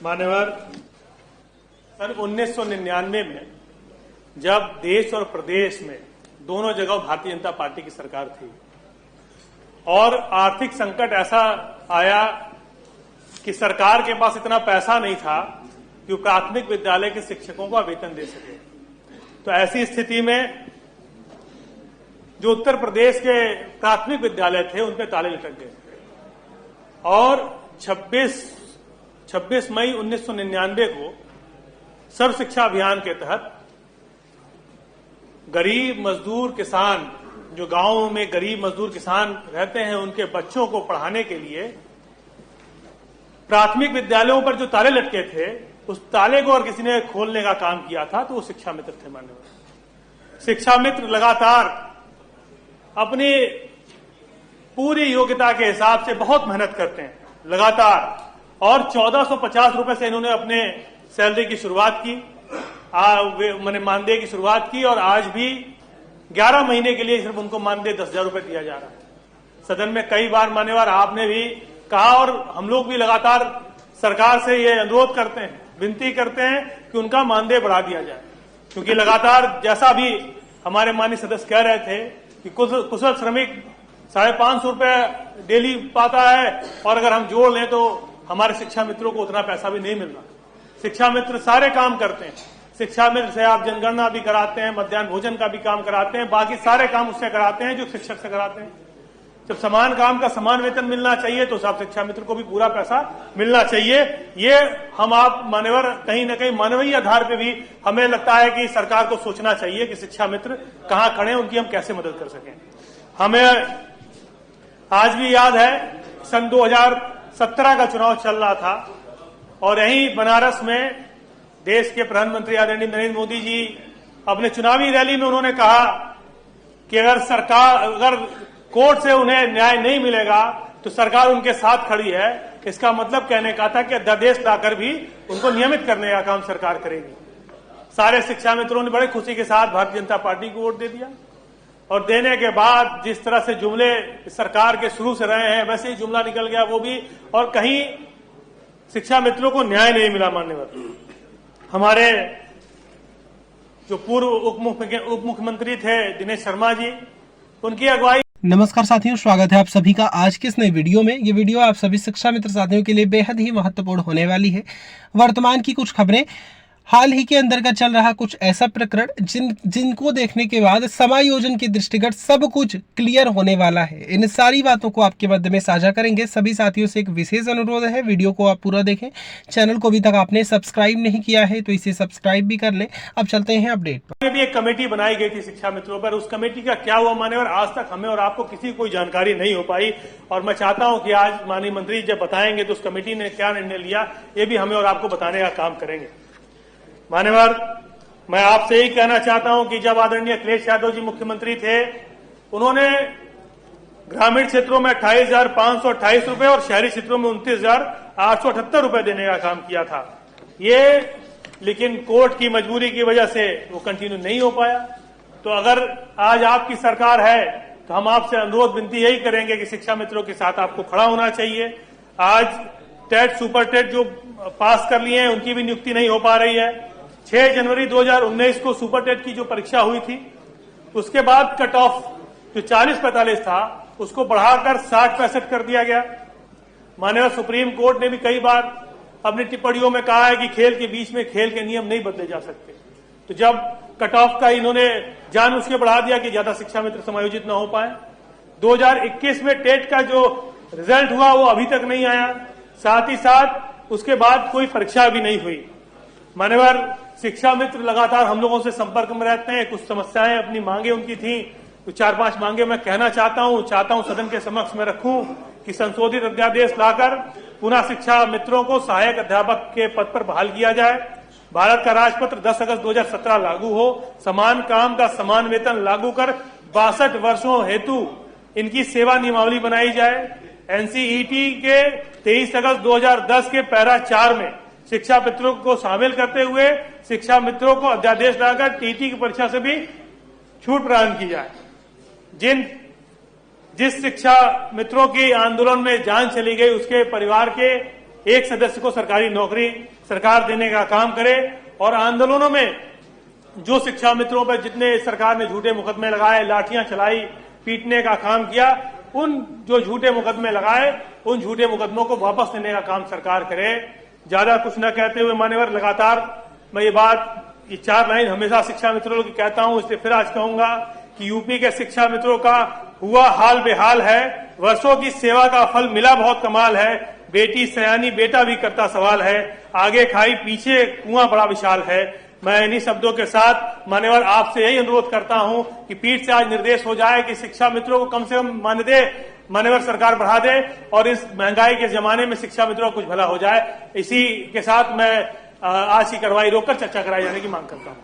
मान्यवर, सन 1999 में जब देश और प्रदेश में दोनों जगह भारतीय जनता पार्टी की सरकार थी और आर्थिक संकट ऐसा आया कि सरकार के पास इतना पैसा नहीं था कि वो प्राथमिक विद्यालय के शिक्षकों को वेतन दे सके, तो ऐसी स्थिति में जो उत्तर प्रदेश के प्राथमिक विद्यालय थे उन पे ताले लटक गए और 26 मई 1999 को सर्व शिक्षा अभियान के तहत गरीब मजदूर किसान, जो गांवों में गरीब मजदूर किसान रहते हैं, उनके बच्चों को पढ़ाने के लिए प्राथमिक विद्यालयों पर जो ताले लटके थे उस ताले को और किसी ने खोलने का काम किया था तो वो शिक्षा मित्र थे। मान्यवर, शिक्षा मित्र लगातार अपनी पूरी योग्यता के हिसाब से बहुत मेहनत करते हैं लगातार, और 1450 रुपए से इन्होंने अपने सैलरी की शुरुआत की, मैंने मानदेय की शुरुआत की, और आज भी 11 महीने के लिए सिर्फ उनको मानदेय 10,000 रुपए दिया जा रहा है। सदन में कई बार मान्यवर आपने भी कहा और हम लोग भी लगातार सरकार से ये अनुरोध करते हैं, विनती करते हैं कि उनका मानदेय बढ़ा दिया जाए, क्योंकि लगातार जैसा भी हमारे माननीय सदस्य कह रहे थे कि कुशल श्रमिक 550 रुपए डेली पाता है और अगर हम जोड़ लें तो हमारे शिक्षा मित्रों को उतना पैसा भी नहीं मिल रहा। शिक्षा मित्र सारे काम करते हैं, शिक्षा मित्र से आप जनगणना भी कराते हैं, मध्याह्न भोजन का भी काम कराते हैं, बाकी सारे काम उससे कराते हैं जो शिक्षक से कराते हैं। जब समान काम का समान वेतन मिलना चाहिए तो सब शिक्षा मित्र को भी पूरा पैसा मिलना चाहिए। ये हम आप मान्यवर कहीं न कहीं मानवीय आधार पे भी हमें लगता है कि सरकार को सोचना चाहिए कि शिक्षा मित्र कहां खड़े हैं, उनकी हम कैसे मदद कर सकें। हमें आज भी याद है सन 2017 का चुनाव चल रहा था और यहीं बनारस में देश के प्रधानमंत्री आदरणीय नरेंद्र मोदी जी अपने चुनावी रैली में उन्होंने कहा कि अगर कोर्ट से उन्हें न्याय नहीं मिलेगा तो सरकार उनके साथ खड़ी है। इसका मतलब कहने का था कि अध्यादेश लाकर भी उनको नियमित करने का काम सरकार करेगी। सारे शिक्षा मित्रों ने बड़े खुशी के साथ भारतीय जनता पार्टी को वोट दे दिया और देने के बाद जिस तरह से जुमले सरकार के शुरू से रहे हैं वैसे ही जुमला निकल गया वो भी, और कहीं शिक्षा मित्रों को न्याय नहीं मिला। मान्यवर, हमारे जो पूर्व उप मुख्यमंत्री थे दिनेश शर्मा जी, उनकी अगुवाई। नमस्कार साथियों, स्वागत है आप सभी का आज के इस नए वीडियो में। ये वीडियो आप सभी शिक्षा मित्र साथियों के लिए बेहद ही महत्वपूर्ण होने वाली है। वर्तमान की कुछ खबरें, हाल ही के अंदर का चल रहा कुछ ऐसा प्रकरण जिनको देखने के बाद समायोजन के दृष्टिगत सब कुछ क्लियर होने वाला है। इन सारी बातों को आपके मध्य में साझा करेंगे। सभी साथियों से एक विशेष अनुरोध है, वीडियो को आप पूरा देखें। चैनल को अभी तक आपने सब्सक्राइब नहीं किया है तो इसे सब्सक्राइब भी कर लें। अब चलते हैं अपडेट पर। भी एक कमेटी बनाई गई थी शिक्षा मित्रों पर, उस कमेटी का क्या हुआ मान्यवर, आज तक हमें और आपको किसी कोई जानकारी नहीं हो पाई, और मैं चाहता हूं कि आज माननीय मंत्री जब बताएंगे तो उस कमेटी ने क्या निर्णय लिया ये भी हमें और आपको बताने का काम करेंगे। मान्यवर, मैं आपसे यही कहना चाहता हूं कि जब आदरणीय अखिलेश यादव जी मुख्यमंत्री थे, उन्होंने ग्रामीण क्षेत्रों में 28,528 रुपए और शहरी क्षेत्रों में 29,878 रुपए देने का काम किया था। ये लेकिन कोर्ट की मजबूरी की वजह से वो कंटिन्यू नहीं हो पाया। तो अगर आज आपकी सरकार है तो हम आपसे अनुरोध विनती यही करेंगे कि शिक्षा मित्रों के साथ आपको खड़ा होना चाहिए। आज टेट सुपर टेट जो पास कर लिए हैं उनकी भी नियुक्ति नहीं हो पा रही है। 6 जनवरी 2019 को सुपर टेट की जो परीक्षा हुई थी उसके बाद कट ऑफ जो 40-45 था उसको बढ़ाकर 60-65 कर दिया गया। माननीय सुप्रीम कोर्ट ने भी कई बार अपनी टिप्पणियों में कहा है कि खेल के बीच में खेल के नियम नहीं बदले जा सकते। तो जब कट ऑफ का इन्होंने जानबूझ के बढ़ा दिया कि ज्यादा शिक्षा मित्र समायोजित न हो पाए। 2021 में टेट का जो रिजल्ट हुआ वो अभी तक नहीं आया, साथ ही साथ उसके बाद कोई परीक्षा भी नहीं हुई। मान्यवर, शिक्षा मित्र लगातार हम लोगों से संपर्क में रहते हैं। कुछ समस्याएं, अपनी मांगे उनकी थी, तो 4-5 मांगे मैं कहना चाहता हूं सदन के समक्ष में रखूं कि संशोधित अध्यादेश लाकर पुनः शिक्षा मित्रों को सहायक अध्यापक के पद पर बहाल किया जाए। भारत का राजपत्र 10 अगस्त 2017 लागू हो। समान काम का समान वेतन लागू कर 62 वर्षों हेतु इनकी सेवा नियमावली बनाई जाए। एनसीईटी के 23 अगस्त 2010 के पैरा 4 में शिक्षा मित्रों को शामिल करते हुए शिक्षा मित्रों को अध्यादेश लाकर टीटी की परीक्षा से भी छूट प्रदान की जाए। जिस शिक्षा मित्रों की आंदोलन में जान चली गई उसके परिवार के एक सदस्य को सरकारी नौकरी सरकार देने का काम करे और आंदोलनों में जो शिक्षा मित्रों पर जितने सरकार ने झूठे मुकदमे लगाए, लाठियां चलाई, पीटने का काम किया, उन जो झूठे मुकदमे लगाए उन झूठे मुकदमों को वापस लेने का काम सरकार करे। ज्यादा कुछ न कहते हुए मान्यवर, लगातार मैं ये 4 लाइन हमेशा शिक्षा मित्रों की कहता हूं, इसलिए फिर आज कहूंगा कि यूपी के शिक्षा मित्रों का हुआ हाल बेहाल है। वर्षों की सेवा का फल मिला बहुत कमाल है। बेटी सयानी बेटा भी करता सवाल है, आगे खाई पीछे कुआं बड़ा विशाल है। मैं इन्हीं शब्दों के साथ मान्यवर आपसे यही अनुरोध करता हूं कि पीठ से आज निर्देश हो जाए कि शिक्षा मित्रों को कम से कम मान्यवर सरकार बढ़ा दे और इस महंगाई के जमाने में शिक्षा मित्रों को कुछ भला हो जाए। इसी के साथ मैं आज की कार्रवाई रोककर चर्चा कराई जाने की मांग करता हूं।